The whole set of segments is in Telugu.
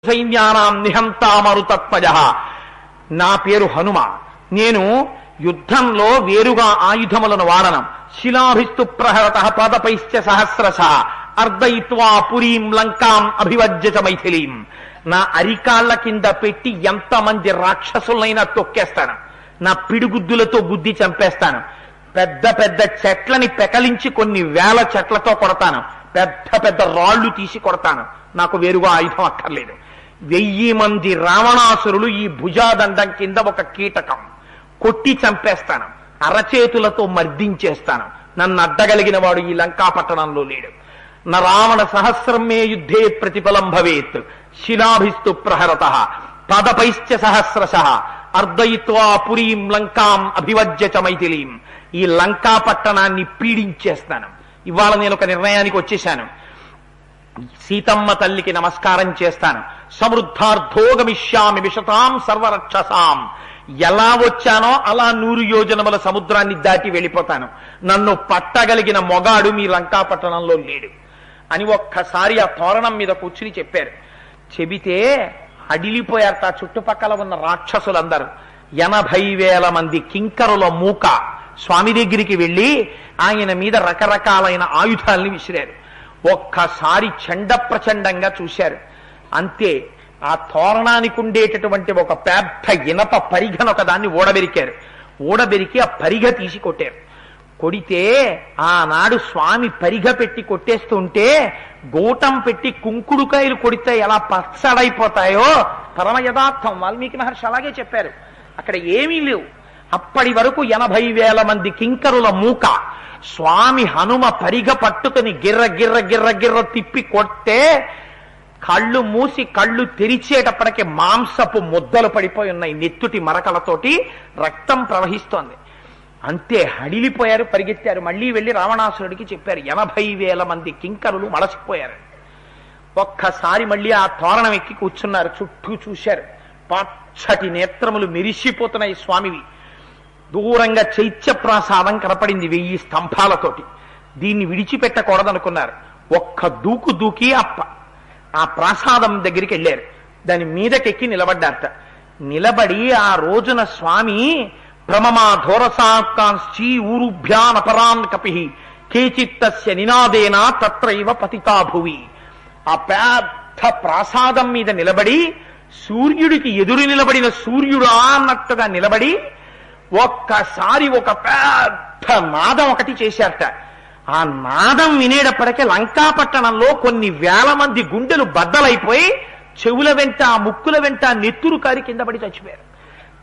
సైన్యానాం నిహంతామరుతత్వజ. నా పేరు హనుమ. నేను యుద్ధంలో వేరుగా ఆయుధములను వాడనం. శిలాభిస్తు ప్రహరత పాదపైశ్చ సహస్రశ అర్ధయిత్వా పురీం లంకాం అభివజ్యత మైథిలీం. నా అరికాళ్ల కింద పెట్టి ఎంతమంది రాక్షసులైనా తొక్కేస్తాను. నా పిడిగుద్దులతో గుద్ది చంపేస్తాను. పెద్ద పెద్ద చెట్లని పెకలించి కొన్ని వేల చెట్లతో కొడతాను. పెద్ద పెద్ద రాళ్లు తీసి కొడతాను. నాకు వేరుగా ఆయుధం అక్కర్లేదు. 1000 మంది రావణాసురులు ఈ భుజాదండం కింద ఒక కీటకం కొట్టి చంపేస్తాను. అరచేతులతో మర్దించేస్తాను. నన్ను అడ్డగలిగిన వాడు ఈ లంకా పట్టణంలో లేడు. నా రావణ సహస్రం మే యుద్ధే ప్రతిఫలం భవేత్. శిలాభిస్తు ప్రహరత పదపైశ్చ సహస్రశ అర్ధయిత్వా పురీం లంకాం అభివజ్యచ మైథిలీం. ఈ లంకా పట్టణాన్ని పీడించేస్తాను. ఇవాళ నేను ఒక నిర్ణయానికి వచ్చేశాను. సీతమ్మ తల్లికి నమస్కారం చేస్తాను. సమృద్ధార్థోగమిష్యామి విశతాం సర్వరక్షసాం. ఎలా వచ్చానో అలా 100 యోజనముల సముద్రాన్ని దాటి వెళ్ళిపోతాను. నన్ను పట్టగలిగిన మొగాడు మీ లంకా పట్టణంలో లేడు అని ఒక్కసారి ఆ తోరణం మీద కూర్చుని చెప్పారు. చెబితే అడిలిపోయారట చుట్టుపక్కల ఉన్న రాక్షసులందరూ. 80,000 మంది కింకరుల మూక స్వామి దగ్గరికి వెళ్ళి ఆయన మీద రకరకాలైన ఆయుధాలని విసిరారు. ఒక్కసారి చండ ప్రచండంగా చూశారు. అంతే. ఆ తోరణానికి ఉండేటటువంటి ఒక పెద్ద ఇనప పరిఘను ఒక దాన్ని ఊడబెరికారు. ఊడబెరికి ఆ పరిఘ తీసి కొట్టారు. కొడితే ఆనాడు స్వామి పరిఘ పెట్టి కొట్టేస్తుంటే గోటం పెట్టి కుంకుడుకాయలు కొడితే ఎలా పచ్చడైపోతాయో పరమ యథార్థం. వాల్మీకి మహర్షి అలాగే చెప్పారు. అక్కడ ఏమీ లేవు. అప్పటి వరకు 80,000 మంది కింకరుల మూక స్వామి హనుమ పరిగ పట్టుకుని గిర్ర గిర్ర గిర్ర గిర్ర తిప్పి కొడితే కళ్ళు మూసి కళ్ళు తెరిచేటప్పటికి మాంసపు ముద్దలు పడిపోయి ఉన్నాయి. నెత్తుటి మరకలతోటి రక్తం ప్రవహిస్తోంది. అంతే. హడిలిపోయారు, పరిగెత్తారు. మళ్ళీ వెళ్ళి రావణాసురుడికి చెప్పారు. 80,000 మంది కింకరులు మలసిపోయారు. ఒక్కసారి మళ్ళీ ఆ తోరణం ఎక్కి కూర్చున్నారు. చుట్టూ చూశారు. పచ్చటి నేత్రములు మెరిసిపోతున్నాయి స్వామివి. దూరంగా చైత్య ప్రాసాదం కనపడింది 1000 స్తంభాలతోటి. దీన్ని విడిచిపెట్టకూడదనుకున్నారు. ఒక్క దూకు దూకి ఆ ప్రాసాదం దగ్గరికి వెళ్ళారు. దాని మీదకెక్కి నిలబడ్డారట. నిలబడి ఆ రోజున స్వామి ప్రమమా ఘోరసాకాంశ్చీ ఊరుభ్యానపరాన్ కపి కేచిత్తస్య నినాదేన తత్రైవ పతితా భువి. ఆ పెద్ద ప్రాసాదం మీద నిలబడి సూర్యుడికి ఎదురు నిలబడిన సూర్యుడా అన్నట్టుగా నిలబడి ఒక్కసారి ఒక పెద్ద నాదం ఒకటి చేశారట. ఆ నాదం వినేటప్పటికే లంకాపట్టణంలో కొన్ని వేల మంది గుండెలు బద్దలైపోయి చెవుల వెంట ముక్కుల వెంట నెత్తురు కారి కింద పడి చచ్చిపోయారు.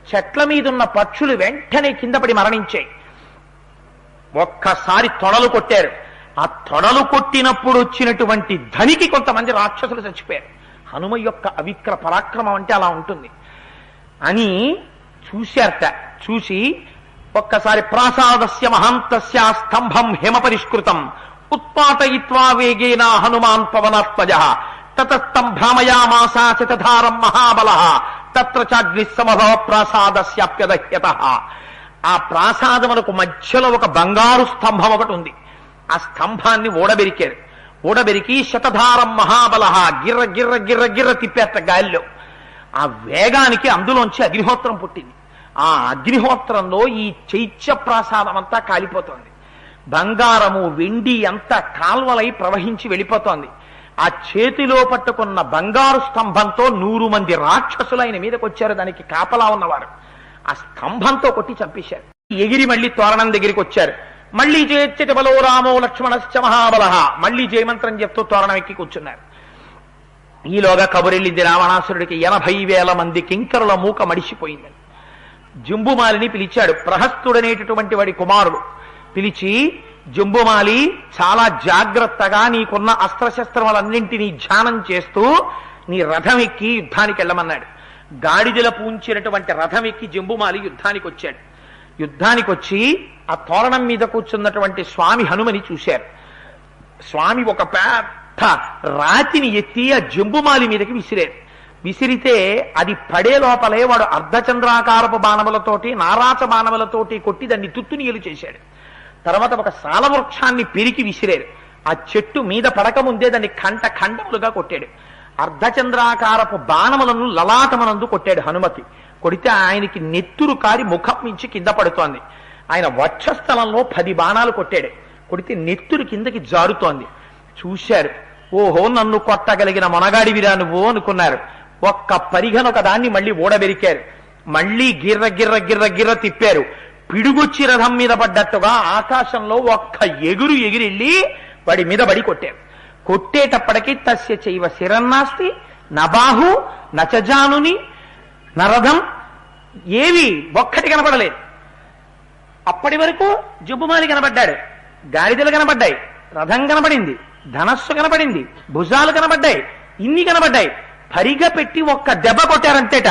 చెట్ల మీదున్న పక్షులు వెంటనే కింద పడి మరణించాయి. ఒక్కసారి తొడలు కొట్టారు. ఆ తొడలు కొట్టినప్పుడు వచ్చినటువంటి ధనికి కొంతమంది రాక్షసులు చచ్చిపోయారు. హనుమ యొక్క అవిక్ర పరాక్రమం అంటే అలా ఉంటుంది అని చూశారట. చూసి ఒక్కసారి ప్రాసాదస్య మహాంతస్య స్తంభం హిమపరిష్కృతం ఉత్పాటయిత్వా వేగేన హనుమాన్ పవనాత్మజ తతస్తం భ్రామయామాస శతధారం మహాబలః తత్ర చాగ్నిస్సమభవ ప్రాసాదస్యాప్యదహ్యత. ఆ ప్రాసాదమునకు మధ్యలో ఒక బంగారు స్తంభం ఒకటి ఉంది. ఆ స్తంభాన్ని ఊడబెరికారు. ఊడబెరికి శతధారం మహాబలః గిర్ర గిర్ర గిర్ర గిర్ర తిప్పేట గాలిలో. ఆ వేగానికి అందులోంచి అగ్నిహోత్రం పుట్టింది. ఆ అగ్నిహోత్రంలో ఈ చైత్య ప్రాసాదం అంతా కాలిపోతోంది. బంగారము వెండి అంతా కాల్వలై ప్రవహించి వెళ్ళిపోతోంది. ఆ చేతిలో పట్టుకున్న బంగారు స్తంభంతో 100 మంది రాక్షసులు ఆయన మీదకి వచ్చారు. దానికి కాపలా ఉన్నవారు ఆ స్తంభంతో కొట్టి చంపేశారు. ఎగిరి మళ్ళీ తోరణం దగ్గరికి వచ్చారు. మళ్ళీ జయచ్చటి బలో రామో లక్ష్మణశ్చ మహాబలః. మళ్ళీ జయమంత్రం చెప్తూ తోరణం ఎక్కి కూర్చున్నారు. ఈలోగా కబురెళ్ళింది రావణాసురుడికి. 80,000 మంది కింకరుల మూక మడిసిపోయిందని. జంబుమాలిని పిలిచాడు. ప్రహస్తుడనేటటువంటి వాడి కుమారుడు పిలిచి, జంబుమాలి చాలా జాగ్రత్తగా నీకున్న అస్త్రశస్త్రములన్నింటినీ ధ్యానం చేస్తూ నీ రథం ఎక్కి యుద్ధానికి వెళ్ళమన్నాడు. గాడిదల పూంచినటువంటి రథం ఎక్కి జంబుమాలి యుద్ధానికి వచ్చాడు. యుద్ధానికి వచ్చి ఆ తోరణం మీద కూర్చున్నటువంటి స్వామి హనుమని చూశారు. స్వామి ఒక పెద్ద రాతిని ఎత్తి ఆ జంబుమాలి మీదకి విసిరారు. విసిరితే అది పడే లోపలే వాడు అర్ధచంద్రాకారపు బాణములతోటి నారాచ బాణములతోటి కొట్టి దాన్ని తుత్తునీయలు చేశాడు. తర్వాత ఒక సాలవృక్షాన్ని పెరికి విసిరారు. ఆ చెట్టు మీద పడకముందే దాన్ని ఖండములుగా కొట్టాడు. అర్ధచంద్రాకారపు బాణములను లలాటమనందు కొట్టాడు హనుమతి. కొడితే ఆయనకి నెత్తురు కారి ముఖం మించి కింద పడుతోంది. ఆయన వక్షస్థలంలో 10 బాణాలు కొట్టాడు. కొడితే నెత్తురు కిందకి జారుతోంది. చూశారు, ఓహో నన్ను కొట్టగలిగిన మొనగాడివిరా నువ్వు అనుకున్నారు. ఒక్క పరిఘనొక దాన్ని మళ్ళీ ఊడబెరికారు. మళ్ళీ గిర్ర గిర్ర గిర్ర గిర్ర తిప్పారు. పిడుగొచ్చి రథం మీద పడ్డట్టుగా ఆకాశంలో ఒక్క ఎగిరెళ్ళి వాడి మీద పడి కొట్టారు. కొట్టేటప్పటికీ తస్య చైవ శిరన్నాస్తి నబాహు నచజానుని నరథం ఏవి ఒక్కటి కనపడలేదు. అప్పటి వరకు జబ్బుమాలి కనబడ్డాడు, గాడిదలు కనబడ్డాయి, రథం కనబడింది, ధనస్సు కనబడింది, భుజాలు కనబడ్డాయి, ఇన్ని కనబడ్డాయి. పరిగ పెట్టి ఒక్క దెబ్బ కొట్టారంతేట.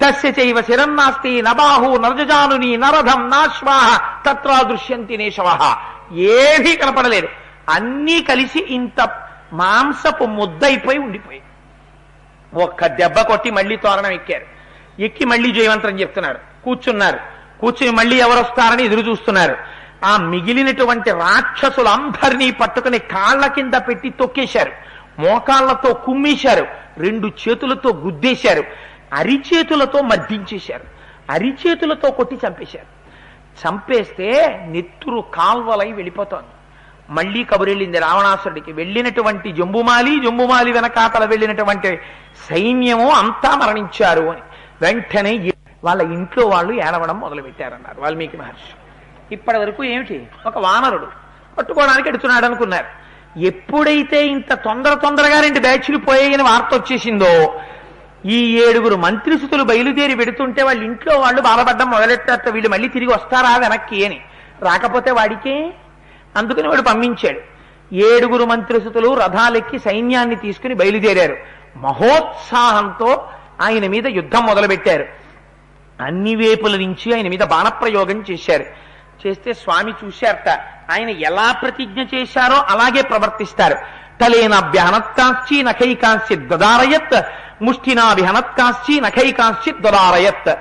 తస్య చైవ శిరన్నాస్తి నబాహు నరజానుని నరథం నాశ్వాహ తత్రా దృశ్యంతి నేషవః. ఏమీ కనపడలేదు. అన్నీ కలిసి ఇంత మాంసపు ముద్దయిపోయి ఉండిపోయి ఒక్క దెబ్బ కొట్టి మళ్ళీ తోరణం ఎక్కారు. ఎక్కి మళ్ళీ జయవంతం చెప్తున్నారు. కూర్చున్నారు. కూర్చుని మళ్ళీ ఎవరు వస్తారని ఎదురు చూస్తున్నారు. ఆ మిగిలినటువంటి రాక్షసులందరినీ పట్టుకుని కాళ్ల కింద పెట్టి తొక్కేశారు, మోకాళ్లతో కుమ్మేశారు, 2 చేతులతో గుద్దేశారు, అరిచేతులతో మర్దించేశారు, అరిచేతులతో కొట్టి చంపేశారు. చంపేస్తే నెత్తురు కాల్వలై వెళ్ళిపోతోంది. మళ్ళీ కబురెళ్ళింది రావణాసురుడికి. వెళ్ళినటువంటి జంబుమాలి వెనకాతల వెళ్ళినటువంటి సైన్యము అంతా మరణించారు అని. వెంటనే వాళ్ళ ఇంట్లో వాళ్ళు ఏడవడం మొదలు పెట్టారన్నారు వాల్మీకి మహర్షి. ఇప్పటి వరకు ఏమిటి, ఒక వానరుడు పట్టుకోవడానికి ఎడుతున్నాడు అనుకున్నారు. ఎప్పుడైతే ఇంత తొందరగా 2 బ్యాచ్లు పోయాయని వార్త వచ్చేసిందో, ఈ 7 మంత్రిసుతులు బయలుదేరి పెడుతుంటే వాళ్ళ ఇంట్లో వాళ్ళు బాధపడ్డం మొదలెట్టారు. వీళ్ళు మళ్ళీ తిరిగి వస్తారా వెనక్కి అని. రాకపోతే వాడికే, అందుకని వాడు పంపించాడు. 7 మంత్రిసుతులు రథాలెక్కి సైన్యాన్ని తీసుకుని బయలుదేరారు. మహోత్సాహంతో ఆయన మీద యుద్ధం మొదలుపెట్టారు. అన్ని వేపుల నుంచి ఆయన మీద బాణప్రయోగం చేశారు. చేస్తే స్వామి చూశారట, ఆయన ఎలా ప్రతిజ్ఞ చేశారో అలాగే ప్రవర్తిస్తారు. తలేనాభ్యహనత్కాంశ్చి నఖైకాంశ్చిత్ దదారయత్ ముష్టినాభిహనత్కాంశ్చి నఖైకాంశ్చిత్ దదారయత్.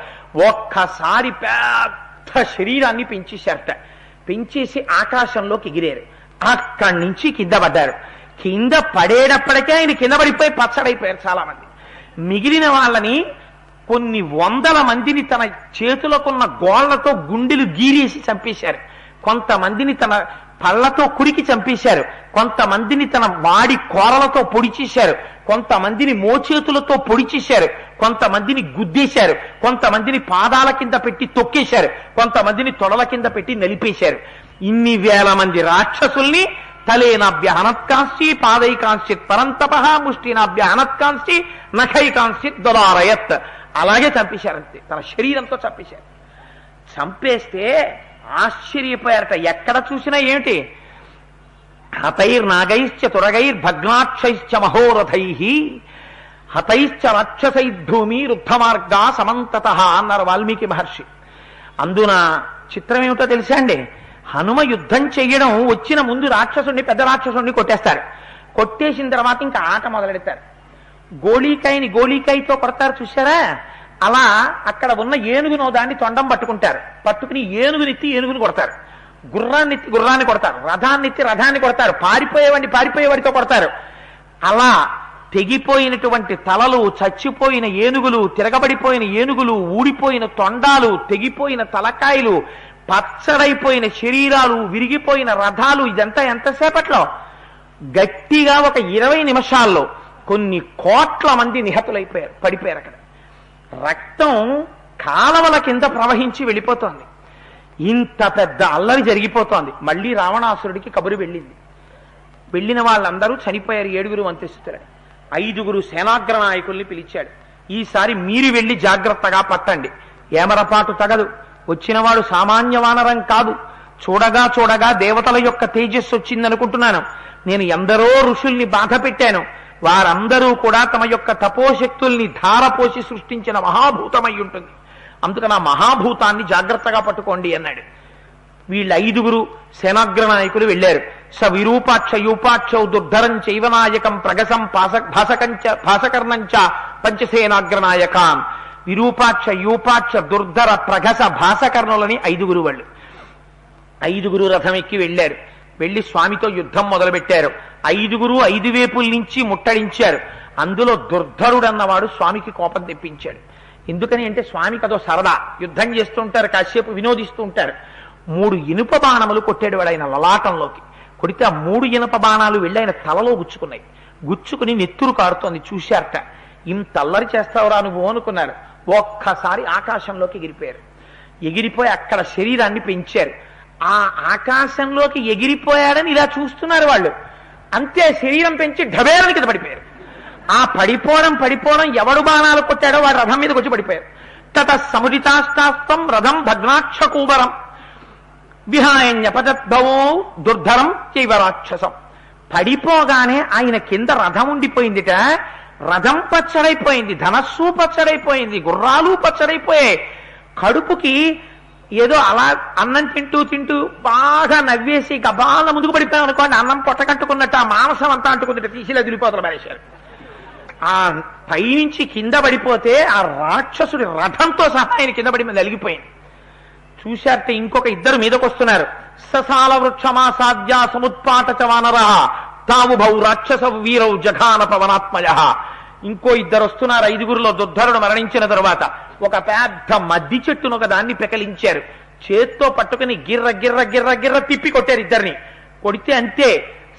ఒక్కసారి పెద్ద శరీరాన్ని పెంచేశారట. పెంచేసి ఆకాశంలోకి ఎగిరారు. అక్కడి నుంచి కింద పడ్డారు. కింద పడేటప్పటికే ఆయన కింద పడిపోయి పచ్చడైపోయారు చాలా మంది. మిగిలిన వాళ్ళని కొన్ని 100 మందిని తన చేతులకున్న గోళ్లతో గుండెలు గీరేసి చంపేశారు. కొంతమందిని తన పళ్లతో కురికి చంపేశారు. కొంతమందిని తన వాడి కోరలతో పొడి చేశారు. కొంతమందిని మోచేతులతో పొడి చేశారు. కొంతమందిని గుద్దేశారు. కొంతమందిని పాదాల కింద పెట్టి తొక్కేశారు. కొంతమందిని తొడల కింద పెట్టి నలిపేశారు. ఇన్ని వేల మంది రాక్షసుల్ని తలేనాభ్యహనత్కాంశ్చి పాదైకాంశ్చిత్ పరంతపః ముష్టినాభ్యహనత్కాంశ్చి నఖైకాంశ్చిత్ దదారయత్. అలాగే చంపేశారంతే, తన శరీరంతో చంపేశారు. చంపేస్తే ఆశ్చర్యపోయారట. ఎక్కడ చూసినా ఏమిటి, హతైర్నాగైశ్చ తురగైర్భగ్నాక్షైశ్చ మహోరథై హతైశ్చ రాక్షసైర్భూమి రుద్ధమార్గా సమంతతః అన్నారు వాల్మీకి మహర్షి. అందున చిత్రం ఏమిటో తెలుసా అండి, హనుమ యుద్ధం చెయ్యడం వచ్చిన ముందు రాక్షసుడిని, పెద్ద రాక్షసుడిని కొట్టేస్తారు. కొట్టేసిన తర్వాత ఇంకా ఆట మొదలెడతారు. గోళీకాయతో కొడతారు చూసారా, అలా అక్కడ ఉన్న ఏనుగునో దాన్ని తొండం పట్టుకుంటారు. పట్టుకుని ఏనుగుని కొడతారు. గుర్రాన్ని కొడతారు. రథాన్ని కొడతారు. పారిపోయేవాడితో కొడతారు. అలా తెగిపోయినటువంటి తలలు, చచ్చిపోయిన ఏనుగులు, తిరగబడిపోయిన ఏనుగులు, ఊడిపోయిన తొండాలు, తెగిపోయిన తలకాయలు, పచ్చడైపోయిన శరీరాలు, విరిగిపోయిన రథాలు, ఇదంతా ఎంతసేపట్లో, గట్టిగా ఒక 20 నిమిషాల్లో కొన్ని కోట్ల మంది నిహతులైపోయారు, పడిపోయారు. అక్కడ రక్తం కాలవల కింద ప్రవహించి వెళ్ళిపోతోంది. ఇంత పెద్ద అల్లరి జరిగిపోతోంది. మళ్ళీ రావణాసురుడికి కబురు వెళ్ళింది. వెళ్ళిన వాళ్ళందరూ చనిపోయారు. 7 మంత్రిస్తులని 5 సేనాగ్ర నాయకుల్ని పిలిచాడు. ఈసారి మీరు వెళ్ళి జాగ్రత్తగా పట్టండి, ఏమరపాటు తగదు. వచ్చినవాడు సామాన్య వానరం కాదు. చూడగా దేవతల యొక్క తేజస్సు వచ్చిందనుకుంటున్నాను. నేను ఎందరో ఋషుల్ని బాధ పెట్టాను. వారందరూ కూడా తమ యొక్క తపోశక్తుల్ని ధారపోసి సృష్టించిన మహాభూతమై ఉంటుంది. అందుకని ఆ మహాభూతాన్ని జాగ్రత్తగా పట్టుకోండి అన్నాడు. వీళ్ళు 5 సేనాగ్ర నాయకులు వెళ్ళారు. స విరూపాక్ష యూపాక్షౌ దుర్ధరం చైవనాయకం ప్రగసం భాసకర్ణంచ పంచసేనాగ్ర నాయకాన్. విరూపాక్ష యూపాక్ష దుర్ధర ప్రగస భాసకర్ణులని 5 వాళ్ళు. 5 రథం ఎక్కి వెళ్ళారు. వెళ్లి స్వామితో యుద్ధం మొదలుపెట్టారు. 5 వేపుల నుంచి ముట్టడించారు. అందులో దుర్ధరుడు అన్నవాడు స్వామికి కోపం తెప్పించాడు. ఎందుకని అంటే స్వామికి అదో సరదా, యుద్ధం చేస్తూ ఉంటారు, కాసేపు వినోదిస్తూ ఉంటారు. 3 ఇనుప బాణములు కొట్టాడు వాడు ఆయన లలాటంలోకి. కొడితే ఆ 3 ఇనుప బాణాలు వెళ్ళి ఆయన తలలో గుచ్చుకున్నాయి. గుచ్చుకుని నెత్తురు కారుతోంది. చూశారట. ఇంత అల్లరి చేస్తావురా నువ్వు అనుకున్నారు. ఒక్కసారి ఆకాశంలోకి ఎగిరిపోయారు. ఎగిరిపోయి అక్కడ శరీరాన్ని పెంచారు. ఆ ఆకాశంలోకి ఎగిరిపోయాడని ఇలా చూస్తున్నారు వాళ్ళు. అంతే, శరీరం పెంచి ఢబేరని కింద పడిపోయారు. ఆ పడిపోవడం ఎవడు బాణాలు కొట్టాడో వాడు రథం మీదకి వచ్చి పడిపోయారు. తత సముదితాస్తాస్తం రథం భగ్నాక్షకూబరం విహాయన్యపదద్భవో దుర్ధరం చైవ రాక్షసం. పడిపోగానే ఆయన కింద రథం ఉండిపోయిందిట. రథం పచ్చడైపోయింది, ధనస్సు పచ్చడైపోయింది, గుర్రాలు పచ్చడైపోయాయి. కడుపుకి ఏదో అలా అన్నం తింటూ బాగా నవ్వేసి గబాల ముందుకు పడిపోయాం అనుకోండి, అన్నం పొట్టకట్టుకున్నట్టు ఆ మాంసం అంతా అంటుకున్నట్టు తీసిలా దులిపోతలు పడేశారు. ఆ పైనుంచి కింద పడిపోతే ఆ రాక్షసుడి రథంతో సహా ఆయన కింద పడి నలిగిపోయింది. చూశారట ఇంకొక 2 మీదకొస్తున్నారు. ససాల వృక్షమాసాద్య సముత్పాట చ వానర తావుభౌ రాక్షస వీరౌ జఘాన పవనాత్మయ. ఇంకో 2 వస్తున్నారు. 5గురిలో దుర్ధరుడు మరణించిన తరువాత ఒక పెద్ద మద్ది చెట్టును ఒక దాన్ని పెకలించారు. చేత్తో పట్టుకుని గిర్ర గిర్ర గిర్ర గిర్ర తిప్పి కొట్టారు 2ని. కొడితే అంతే,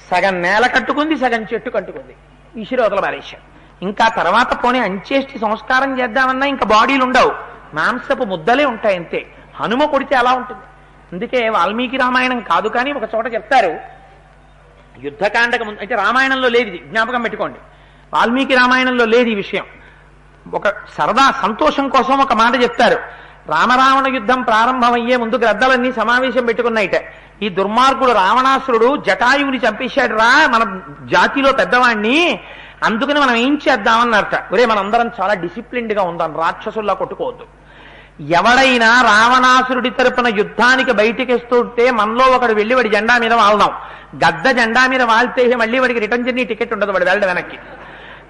సగం నేల కట్టుకుంది, సగం చెట్టు కట్టుకుంది. విసిరోతల పారేశారు. ఇంకా తర్వాత పోనీ అంచేష్టి సంస్కారం చేద్దామన్నా ఇంకా బాడీలు ఉండవు, మాంసపు ముద్దలే ఉంటాయి అంతే. హనుమ కొడితే అలా ఉంటుంది. అందుకే వాల్మీకి రామాయణం కాదు కానీ ఒక చోట చెప్తారు, యుద్ధకాండకు ముందు, అయితే రామాయణంలో లేదు ఇది, జ్ఞాపకం పెట్టుకోండి. వాల్మీకి రామాయణంలో లేదు ఈ విషయం. ఒక సరదా సంతోషం కోసం ఒక మాట చెప్తారు. రామరావణ యుద్ధం ప్రారంభమయ్యే ముందు గ్రద్దలన్నీ సమావేశం పెట్టుకున్నాయిట. ఈ దుర్మార్గుడు రావణాసురుడు జటాయువుని చంపేశాడు రా, మన జాతిలో పెద్దవాణ్ణి, అందుకని మనం ఏం చేద్దామన్నారట. ఒరే మనందరం చాలా డిసిప్లిన్డ్ గా ఉందాం, రాక్షసుల్లా కొట్టుకోవద్దు. ఎవడైనా రావణాసురుడి తరపున యుద్ధానికి బయటికి వస్తుంటే మనలో ఒకడు వెళ్ళి వాడి జెండా మీద వాళ్దాం. గద్ద జెండా మీద వాళ్తే మళ్ళీ వాడికి రిటర్న్ జర్నీ టికెట్ ఉండదు, వాడు వెళ్ళడం వెనక్కి.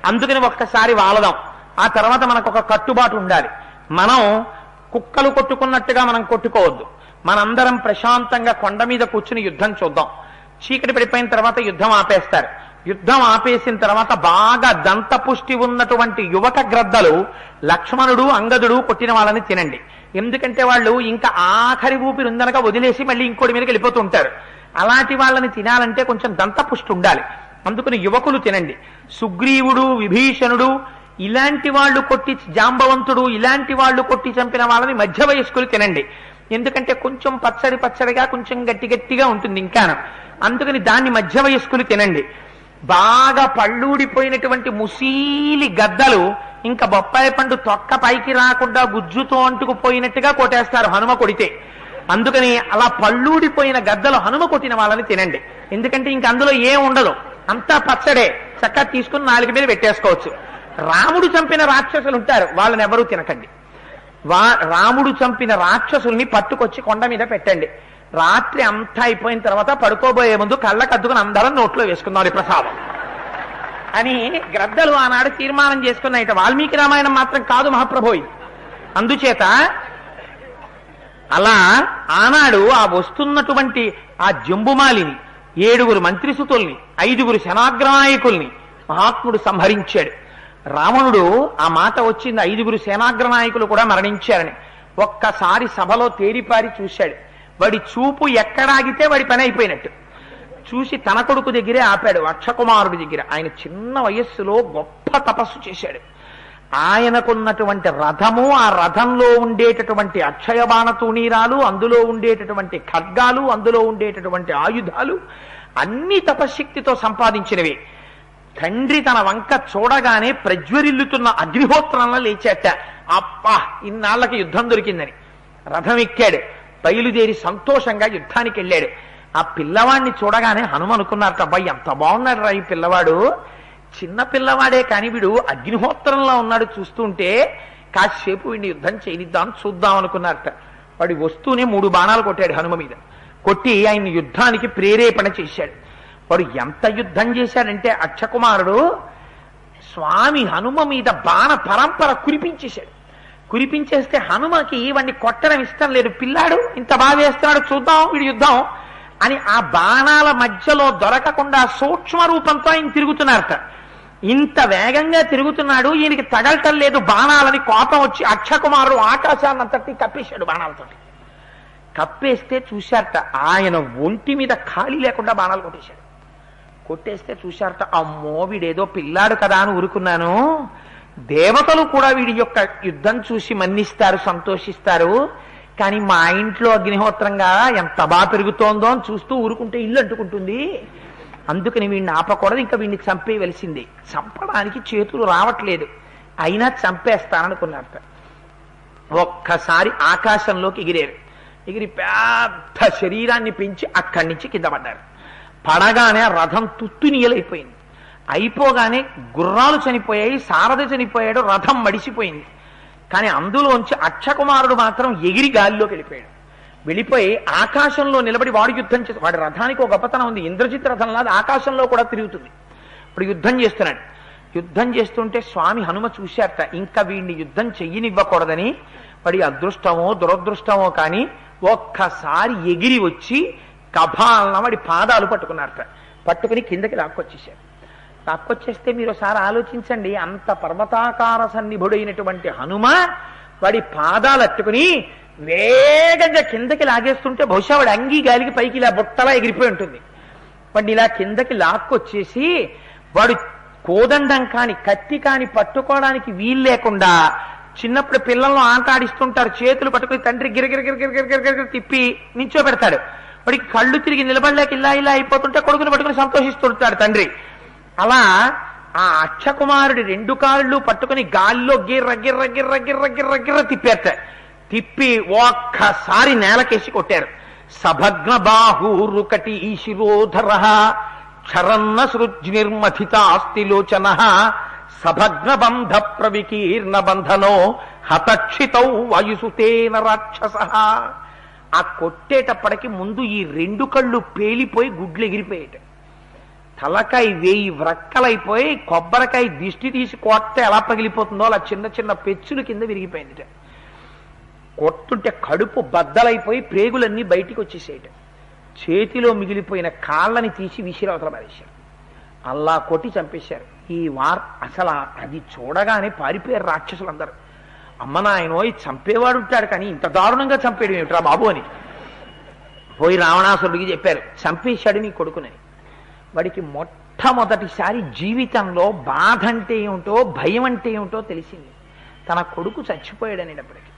అందుకని ఒక్కసారి వాళ్దాం. ఆ తర్వాత మనకు ఒక కట్టుబాటు ఉండాలి. మనం కుక్కలు కొట్టుకున్నట్టుగా మనం కొట్టుకోవద్దు. మనందరం ప్రశాంతంగా కొండ మీద కూర్చుని యుద్ధం చూద్దాం. చీకటి పడిపోయిన తర్వాత యుద్ధం ఆపేస్తారు. యుద్ధం ఆపేసిన తర్వాత బాగా దంతపుష్టి ఉన్నటువంటి యువక గ్రద్దలు లక్ష్మణుడు అంగదుడు కొట్టిన వాళ్ళని తినండి. ఎందుకంటే వాళ్ళు ఇంకా ఆఖరి ఊపిరి ఉందనక వదిలేసి మళ్ళీ ఇంకోటి మీదకి వెళ్ళిపోతూ ఉంటారు. అలాంటి వాళ్ళని తినాలంటే కొంచెం దంతపుష్టి ఉండాలి. అందుకని యువకులు తినండి. సుగ్రీవుడు, విభీషణుడు ఇలాంటి వాళ్ళు కొట్టి, జాంబవంతుడు ఇలాంటి వాళ్ళు కొట్టి చంపిన వాళ్ళని మధ్య వయస్కులు తినండి. ఎందుకంటే కొంచెం పచ్చడిగా కొంచెం గట్టిగా ఉంటుంది ఇంకా. అందుకని దాన్ని మధ్య వయస్కులు తినండి. బాగా పళ్ళూడిపోయినటువంటి ముసీలి గద్దలు ఇంకా బొప్పాయి పండు తొక్క పైకి రాకుండా గుజ్జుతో అంటుకుపోయినట్టుగా కొట్టేస్తారు హనుమ కొడితే. అందుకని అలా పళ్ళూడిపోయిన గద్దలు హనుమ కొట్టిన వాళ్ళని తినండి. ఎందుకంటే ఇంక అందులో ఏం ఉండదు, అంతా పచ్చడే, చక్కగా తీసుకుని 4 మీద పెట్టేసుకోవచ్చు. రాముడు చంపిన రాక్షసులు ఉంటారు, వాళ్ళని ఎవరూ తినకండి. రాముడు చంపిన రాక్షసుల్ని పట్టుకొచ్చి కొండ మీద పెట్టండి. రాత్రి అంతా అయిపోయిన తర్వాత పడుకోబోయే ముందు కళ్ళకద్దుకుని అందరం నోట్లో వేసుకుందాం ప్రసాదం అని గ్రద్దలు ఆనాడు తీర్మానం చేసుకున్నాయిట. వాల్మీకి రామాయణం మాత్రం కాదు మహాప్రభు ఇది. అందుచేత అలా ఆనాడు ఆ వస్తున్నటువంటి ఆ జంబుమాలిని 7 మంత్రిసుతుల్ని 5 సేనాగ్రనాయకుల్ని మహాత్ముడు సంహరించాడు. రావణుడు ఆ మాట వచ్చింది 5 సేనాగ్రనాయకులు కూడా మరణించారని. ఒక్కసారి సభలో తేరిపారి చూశాడు. వాడి చూపు ఎక్కడాగితే వాడి పని అయిపోయినట్టు చూసి తన కొడుకు దగ్గరే ఆపాడు, అక్షకుమారుడి దగ్గర. ఆయన చిన్న వయస్సులో గొప్ప తపస్సు చేశాడు. ఆయనకున్నటువంటి రథము, ఆ రథంలో ఉండేటటువంటి అక్షయ బాణ తూణీరాలు, అందులో ఉండేటటువంటి ఖడ్గాలు, అందులో ఉండేటటువంటి ఆయుధాలు అన్ని తపశ్శక్తితో సంపాదించినవి. తండ్రి తన వంక చూడగానే ప్రజ్వరిల్లుతున్న అగ్నిహోత్రంలో లేచాట. అప్పా, ఇన్నాళ్లకి యుద్ధం దొరికిందని రథం ఎక్కాడు. బయలుదేరి సంతోషంగా యుద్ధానికి వెళ్ళాడు. ఆ పిల్లవాడిని చూడగానే హనుమ అనుకున్నారట, అబ్బాయి ఎంత బాగున్నాడు రా ఈ పిల్లవాడు, చిన్న పిల్లవాడే కానీ వీడు అగ్నిహోత్రంలో ఉన్నాడు, చూస్తుంటే కాసేపు వీడిని యుద్ధం చేయనిద్దాం చూద్దాం అనుకున్నారట. వాడి వస్తూనే 3 బాణాలు కొట్టాడు హనుమ మీద. కొట్టి ఆయన్ని యుద్ధానికి ప్రేరేపణ చేశాడు. వాడు ఎంత యుద్ధం చేశాడంటే అక్షకుమారుడు స్వామి హనుమ మీద బాణ పరంపర కురిపించేశాడు. కురిపించేస్తే హనుమకి వాడిని కొట్టడం ఇష్టం లేదు. పిల్లాడు ఇంత బాగా వేస్తున్నాడు, చూద్దాం వీడు యుద్ధం అని ఆ బాణాల మధ్యలో దొరకకుండా సూక్ష్మ రూపంతో ఆయన తిరుగుతున్నారట. ఇంత వేగంగా తిరుగుతున్నాడు, ఈయనకి తగలటం లేదు బాణాలని కోపం వచ్చి అక్షకుమారుడు ఆకాశాన్ని అంతటి కప్పేశాడు బాణాలతో. కప్పేస్తే చూశారట ఆయన ఒంటి మీద ఖాళీ లేకుండా బాణాలు కొట్టేశాడు. కొట్టేస్తే చూశారట, అమ్మో వీడేదో పిల్లాడు కదా అని ఊరుకున్నాను, దేవతలు కూడా వీడి యొక్క యుద్ధం చూసి మన్నిస్తారు, సంతోషిస్తారు, కానీ మా ఇంట్లో అగ్నిహోత్రంగా ఎంత బాగా పెరుగుతోందో అని చూస్తూ ఊరుకుంటే ఇల్లు అంటుకుంటుంది, అందుకని వీడిని ఆపకూడదు, ఇంకా వీడిని చంపేయవలసిందే. చంపడానికి చేతులు రావట్లేదు, అయినా చంపేస్తాననుకున్నారట. ఒక్కసారి ఆకాశంలోకి ఎగిరారు. ఎగిరి పెద్ద శరీరాన్ని పెంచి అక్కడి నుంచి కింద పడ్డారు. పడగానే రథం తుత్తునియలైపోయింది. అయిపోగానే గుర్రాలు చనిపోయాయి, సారథి చనిపోయాడు, రథం మడిసిపోయింది. కానీ అందులోంచి అక్షకుమారుడు మాత్రం ఎగిరి గాలిలోకి వెళ్ళిపోయాడు. వెళ్ళిపోయి ఆకాశంలో నిలబడి వాడు యుద్ధం చేసి, వాడి రథానికి ఒక గొప్పతనం ఉంది, ఇంద్రజిత్ రథంలాగా ఆకాశంలో కూడా తిరుగుతుంది. ఇప్పుడు యుద్ధం చేస్తున్నాడు. యుద్ధం చేస్తుంటే స్వామి హనుమ చూశారట, ఇంకా వీడిని యుద్ధం చెయ్యనివ్వకూడదని. వాడి అదృష్టమో దురదృష్టమో కానీ ఒక్కసారి ఎగిరి వచ్చి కభాలన వాడి పాదాలు పట్టుకున్నారట. పట్టుకుని కిందకి లాక్కొచ్చేశారు. లాక్కొచ్చేస్తే మీరు ఒకసారి ఆలోచించండి, అంత పర్వతాకార సన్నిభుడైనటువంటి హనుమ వాడి పాదాలు అట్టుకుని వేగంగా కిందకి లాగేస్తుంటే బహుశా వాడి అంగీ గాలికి పైకి ఇలా బుట్టలా ఎగిరిపోయి ఉంటుంది. వాడిని ఇలా కిందకి లాక్కొచ్చేసి వాడు కోదండం కాని కత్తి కాని పట్టుకోవడానికి వీలు లేకుండా, చిన్నప్పుడు పిల్లలను ఆట ఆడిస్తుంటారు, చేతులు పట్టుకుని తండ్రి గిరగిర తిప్పి నించో పెడతాడు. వాడికి కళ్ళు తిరిగి నిలబడలేక ఇలా ఇలా అయిపోతుంటే కొడుకుని పట్టుకుని సంతోషిస్తుంటాడు తండ్రి. అలా ఆ అక్షకుమారుడి రెండు కాళ్ళు పట్టుకుని గాల్లో గిర్ర గిర్ర గిర్ర గిర్ర గిర్ర గిర్ర తిప్పేట. తిప్పి ఒక్కసారి నేలకేసి కొట్టారు. సభగ్న బాహూరుకటి శిరోధర క్షరన్న సృజ్నిర్మథితాస్తిలోచన సభగ్న బంధ ప్రవికీర్ణ బంధనో హతక్షితౌ వాయుసుతేన రాక్షస. ఆ కొట్టేటప్పటికి ముందు ఈ రెండు కళ్ళు పేలిపోయి గుడ్లు ఎగిరిపోయేట. తలకాయ 1000 వ్రక్కలైపోయి కొబ్బరికాయ దిష్టి తీసి కొట్టే ఎలా పగిలిపోతుందో అలా చిన్న చిన్న పెచ్చులు కింద విరిగిపోయింది. కొట్టుంటే కడుపు బద్దలైపోయి ప్రేగులన్నీ బయటికి వచ్చేసేయట. చేతిలో మిగిలిపోయిన కాళ్ళని తీసి విసిరవతల పారేశారు. అల్లా కొట్టి చంపేశారు. ఈ అసలు అది చూడగానే పారిపోయారు రాక్షసులందరూ. అమ్మ నాయనోయ్ చంపేవాడు ఉంటాడు కానీ ఇంత దారుణంగా చంపేయడం ఏమిట్రా బాబు అని పోయి రావణాసురుడికి చెప్పారు, చంపేశాడు నీ కొడుకునని. వాడికి మొట్టమొదటిసారి జీవితంలో బాధ అంటే ఏమిటో భయం అంటే ఏమిటో తెలిసింది. తన కొడుకు చచ్చిపోయాడనేటప్పటికీ